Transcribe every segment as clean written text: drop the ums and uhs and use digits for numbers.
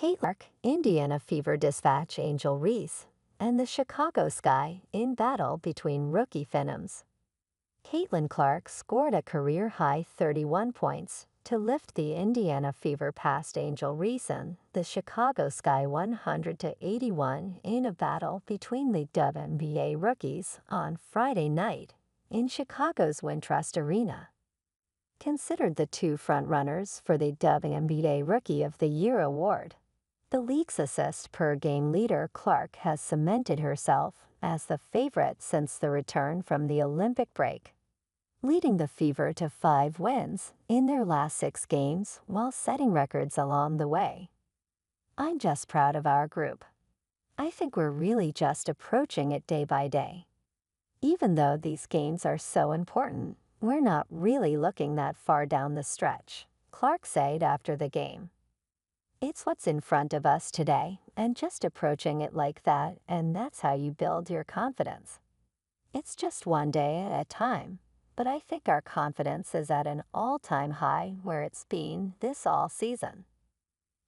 Clark, Indiana Fever dispatch Angel Reese, and the Chicago Sky in battle between rookie Phenoms. Caitlin Clark scored a career-high 31 points to lift the Indiana Fever past Angel Reese and the Chicago Sky 100-81 in a battle between the WNBA rookies on Friday night in Chicago's Wintrust Arena. Considered the two frontrunners for the WNBA Rookie of the Year award, the league's assist-per-game leader Clark has cemented herself as the favorite since the return from the Olympic break, leading the Fever to 5 wins in their last 6 games while setting records along the way. "I'm just proud of our group. I think we're really just approaching it day by day. Even though these games are so important, we're not really looking that far down the stretch," Clark said after the game. "It's what's in front of us today and just approaching it like that, and that's how you build your confidence. It's just one day at a time, but I think our confidence is at an all-time high where it's been this all season."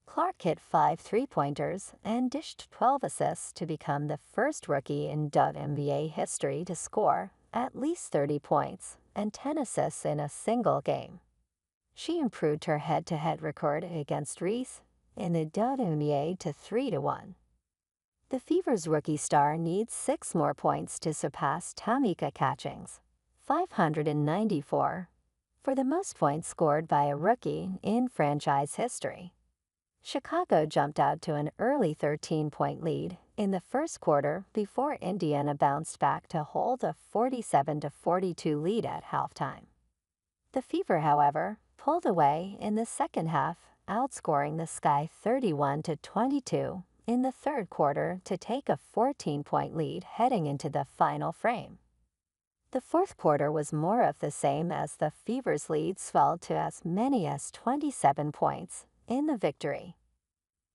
Clark hit 5 three-pointers and dished 12 assists to become the first rookie in WNBA history to score at least 30 points and 10 assists in a single game. She improved her head-to-head record against Reese in the WNBA to 3-1. The Fever's rookie star needs 6 more points to surpass Tamika Catchings' 594 for the most points scored by a rookie in franchise history. Chicago jumped out to an early 13-point lead in the first quarter before Indiana bounced back to hold a 47-42 lead at halftime. The Fever, however, pulled away in the second half, outscoring the Sky 31-22 in the third quarter to take a 14-point lead heading into the final frame. The fourth quarter was more of the same as the Fever's lead swelled to as many as 27 points in the victory.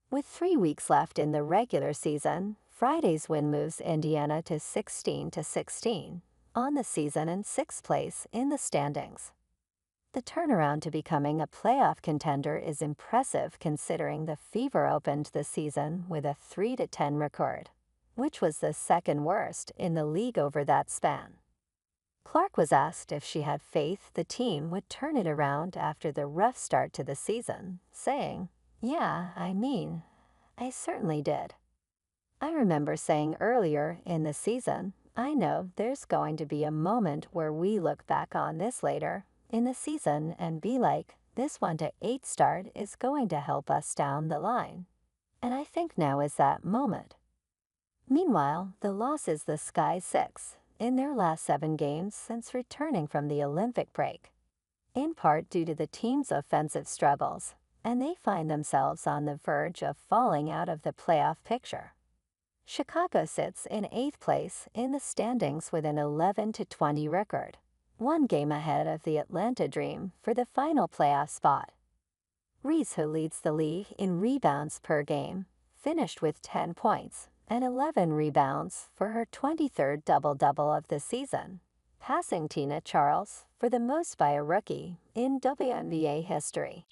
With 3 weeks left in the regular season, Friday's win moves Indiana to 16-16 on the season and 6th place in the standings. The turnaround to becoming a playoff contender is impressive considering the Fever opened the season with a 3-10 record, which was the second worst in the league over that span. Clark was asked if she had faith the team would turn it around after the rough start to the season, saying, "Yeah, I certainly did. I remember saying earlier in the season, I know there's going to be a moment where we look back on this later in the season and be like, this 1-8 start is going to help us down the line. And I think now is that moment." Meanwhile, the loss is the Sky 6 in their last 7 games since returning from the Olympic break, in part due to the team's offensive struggles, and they find themselves on the verge of falling out of the playoff picture. Chicago sits in 8th place in the standings with an 11-20 record, 1 game ahead of the Atlanta Dream for the final playoff spot. Reese, who leads the league in rebounds per game, finished with 10 points and 11 rebounds for her 23rd double-double of the season, passing Tina Charles for the most by a rookie in WNBA history.